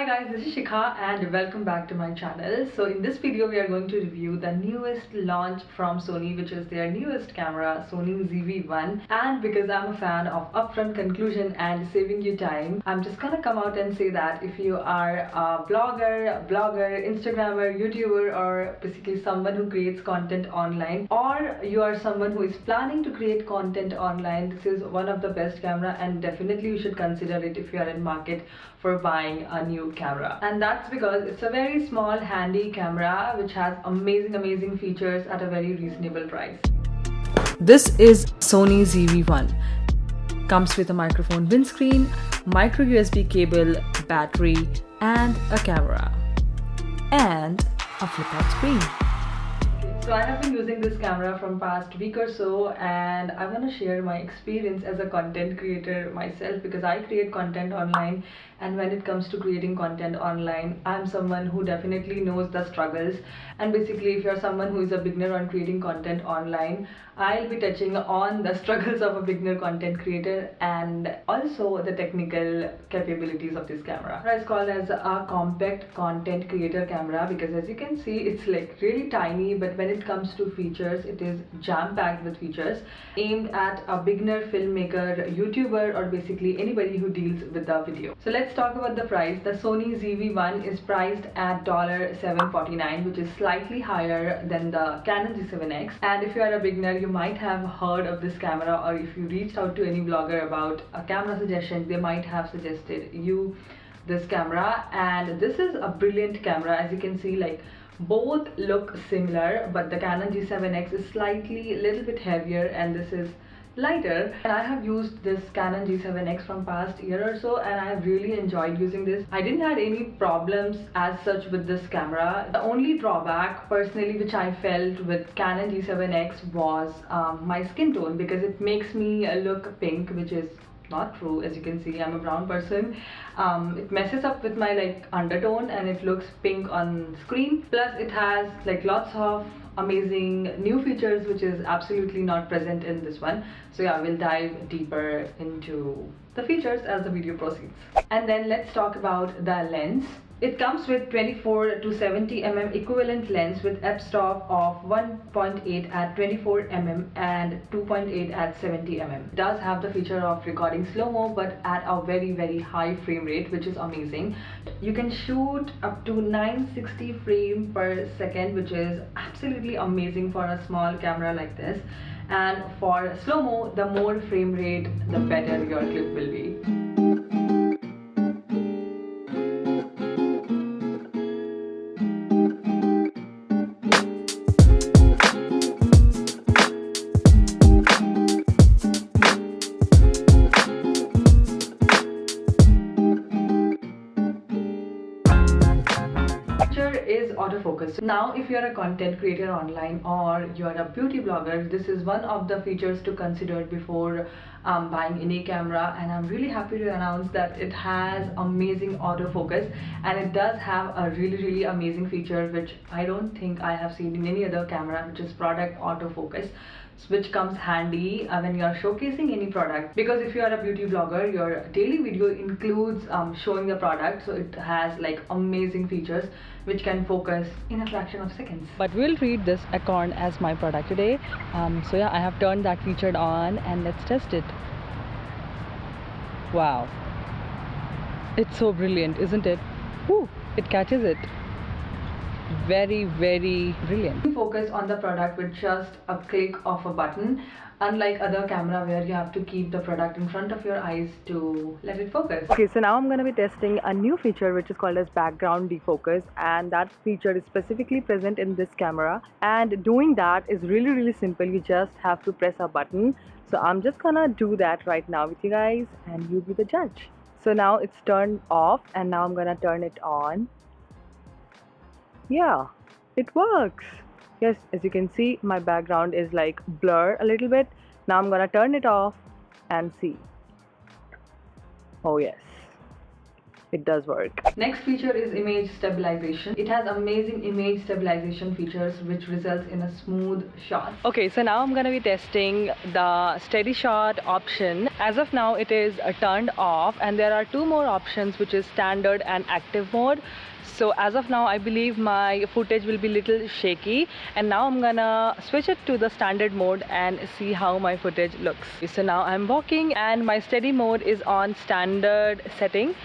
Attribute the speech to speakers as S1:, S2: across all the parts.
S1: Hi guys, this is Shikha and welcome back to my channel. So in this video we are going to review the newest launch from Sony, which is their newest camera, Sony ZV-1. And because I'm a fan of upfront conclusion and saving you time, I'm just gonna come out and say that if you are a blogger, Instagrammer, YouTuber, or basically someone who creates content online, or you are someone who is planning to create content online, this is one of the best camera and definitely you should consider it if you are in market for buying a new camera. And that's because it's a very small handy camera which has amazing features at a very reasonable price. This is Sony ZV-1. Comes with a microphone windscreen, micro USB cable, battery, and a camera. And a flip-out screen. So I have been using this camera from past week or so, and I want to share my experience as a content creator myself, because I create content online, and when it comes to creating content online, I'm someone who definitely knows the struggles. And basically if you're someone who is a beginner on creating content online, I'll be touching on the struggles of a beginner content creator and also the technical capabilities of this camera. It's called as a compact content creator camera because as you can see it's like really tiny, but when it comes to features it is jam-packed with features aimed at a beginner filmmaker, YouTuber, or basically anybody who deals with the video. So let's talk about the price. The Sony ZV-1 is priced at $749, which is slightly higher than the Canon G7X. And if you are a beginner, you might have heard of this camera, or if you reached out to any blogger about a camera suggestion, they might have suggested you this camera. And this is a brilliant camera. As you can see, like both look similar, but the Canon G7X is slightly a little bit heavier and this is lighter. And I have used this Canon G7X from past year or so, and I have really enjoyed using this. I didn't have any problems as such with this camera. The only drawback personally which I felt with Canon G7X was my skin tone, because it makes me look pink, which is not true. As you can see, I'm a brown person. It messes up with my like undertone and it looks pink on screen. Plus it has like lots of amazing new features which is absolutely not present in this one. So yeah, we'll dive deeper into the features as the video proceeds. And then let's talk about the lens. It comes with 24 to 70 mm equivalent lens with f-stop of 1.8 at 24 mm and 2.8 at 70 mm. It does have the feature of recording slow-mo, but at a very high frame rate, which is amazing. You can shoot up to 960 frames per second, which is absolutely amazing for a small camera like this. And for slow-mo, the more frame rate, the better your clip will be. Is autofocus. Now if you are a content creator online or you are a beauty blogger, this is one of the features to consider before buying any camera. And I'm really happy to announce that it has amazing autofocus, and it does have a really amazing feature which I don't think I have seen in any other camera, which is product autofocus, which comes handy when you are showcasing any product. Because if you are a beauty blogger, your daily video includes showing the product, so it has like amazing features which can focus in a fraction of seconds. But we'll treat this acorn as my product today. So yeah, I have turned that feature on and let's test it. Wow, it's so brilliant, isn't it? Woo, it catches it. Very brilliant. Focus on the product with just a click of a button, unlike other camera where you have to keep the product in front of your eyes to let it focus. Okay, so now I'm going to be testing a new feature which is called as background defocus, and that feature is specifically present in this camera. And doing that is really simple. You just have to press a button. So I'm just gonna do that right now with you guys and you be the judge. So now it's turned off and now I'm gonna turn it on. Yeah, it works. Yes, as you can see, my background is like blur a little bit. Now I'm gonna turn it off and see. Oh yes, it does work. Next feature is image stabilization. It has amazing image stabilization features which results in a smooth shot. Okay, so now I'm gonna be testing the steady shot option. As of now it is turned off, and there are two more options, which is standard and active mode. So as of now I believe my footage will be little shaky, and now I'm gonna switch it to the standard mode and see how my footage looks. So now I'm walking and my steady mode is on standard setting,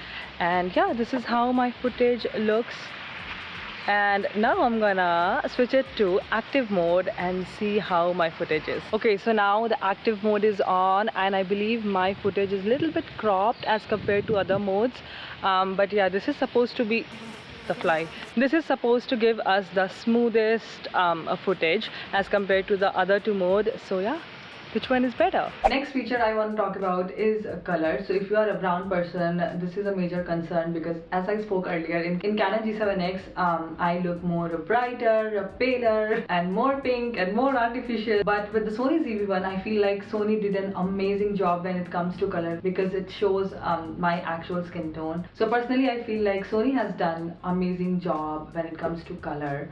S1: and yeah, this is how my footage looks. And now I'm gonna switch it to active mode and see how my footage is. Okay, so now the active mode is on, and I believe my footage is a little bit cropped as compared to other modes, but yeah, this is supposed to be the fly. This is supposed to give us the smoothest footage as compared to the other two modes. So yeah, which one is better? Next feature I want to talk about is color. So if you are a brown person, this is a major concern, because as I spoke earlier, in Canon G7X I look more brighter, paler, and more pink and more artificial. But with the Sony ZV-1 I feel like Sony did an amazing job when it comes to color, because it shows my actual skin tone. So personally I feel like Sony has done amazing job when it comes to color,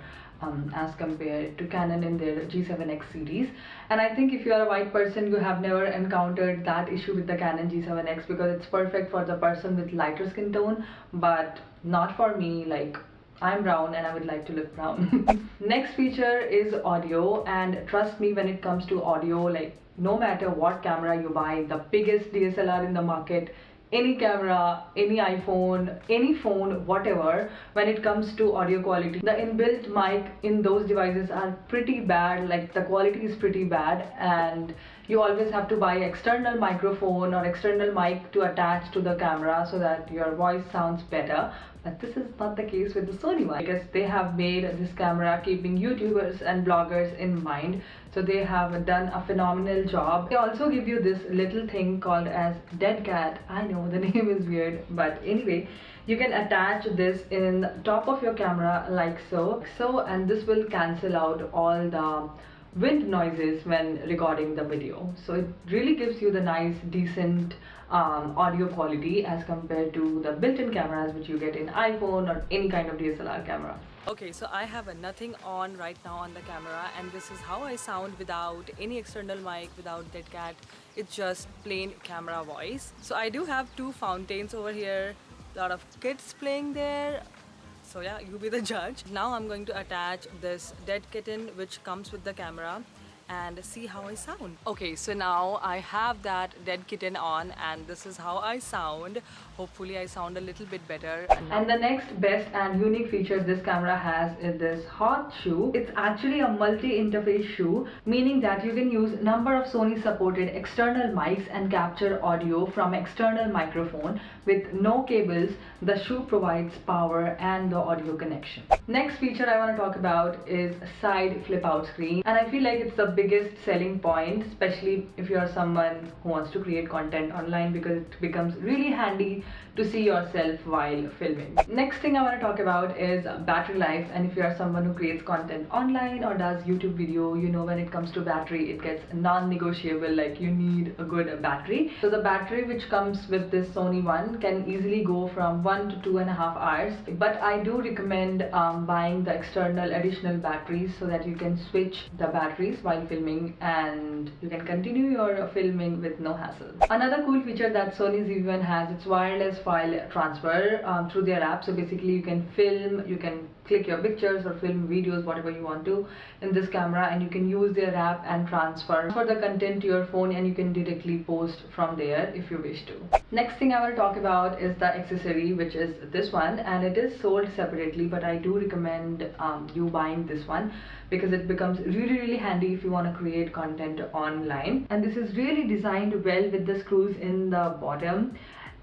S1: as compared to Canon in their G7X series. And I think if you are a white person, you have never encountered that issue with the Canon G7X, because it's perfect for the person with lighter skin tone, but not for me. Like, I'm brown and I would like to look brown. Next feature is audio, and trust me, when it comes to audio, like, no matter what camera you buy, the biggest DSLR in the market, any camera, any iPhone, any phone, whatever, when it comes to audio quality, the inbuilt mic in those devices are pretty bad. Like, the quality is pretty bad, and you always have to buy external microphone or external mic to attach to the camera so that your voice sounds better. But this is not the case with the Sony one, because they have made this camera keeping YouTubers and bloggers in mind. So they have done a phenomenal job. They also give you this little thing called as dead cat. I know the name is weird, but anyway, you can attach this in the top of your camera like so, and this will cancel out all the wind noises when recording the video. So it really gives you the nice decent audio quality as compared to the built-in cameras which you get in iPhone or any kind of DSLR camera. Okay, so I have nothing on right now on the camera, and this is how I sound without any external mic, without dead cat. It's just plain camera voice. So I do have two fountains over here, a lot of kids playing there. So yeah, you be the judge. Now I'm going to attach this dead kitten which comes with the camera and see how I sound. Okay, so now I have that dead kitten on, and this is how I sound. Hopefully I sound a little bit better. And the next best and unique feature this camera has is this hot shoe. It's actually a multi-interface shoe, meaning that you can use number of Sony supported external mics and capture audio from external microphone with no cables. The shoe provides power and the audio connection. Next feature I want to talk about is side flip out screen, and I feel like it's the biggest selling point, especially if you are someone who wants to create content online, because it becomes really handy to see yourself while filming. Next thing I want to talk about is battery life, and if you are someone who creates content online or does YouTube video, you know when it comes to battery it gets non-negotiable, like you need a good battery. So the battery which comes with this Sony one can easily go from 1 to 2.5 hours, but I do recommend buying the external additional batteries so that you can switch the batteries while filming and you can continue your filming with no hassle. Another cool feature that Sony ZV-1 has, it's wireless file transfer through their app. So basically you can film, you can click your pictures or film videos, whatever you want to, in this camera, and you can use their app and transfer the content to your phone, and you can directly post from there if you wish to. Next thing I want to talk about is the accessory, which is this one, and it is sold separately, but I do recommend you buying this one because it becomes really handy if you want to create content online. And this is really designed well with the screws in the bottom,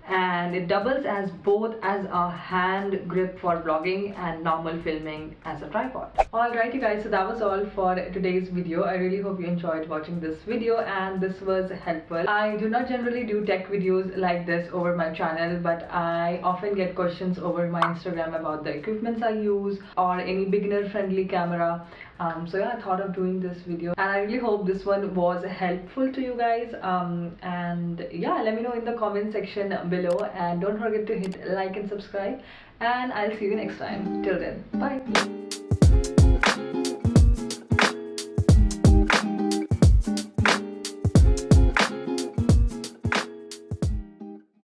S1: and it doubles as both as a hand grip for vlogging and normal filming as a tripod. Alright you guys, so that was all for today's video. I really hope you enjoyed watching this video and this was helpful. I do not generally do tech videos like this over my channel, but I often get questions over my Instagram about the equipments I use or any beginner friendly camera So yeah, I thought of doing this video, and I really hope this one was helpful to you guys. And yeah, let me know in the comment section below, and don't forget to hit like and subscribe, and I'll see you next time. Till then, bye.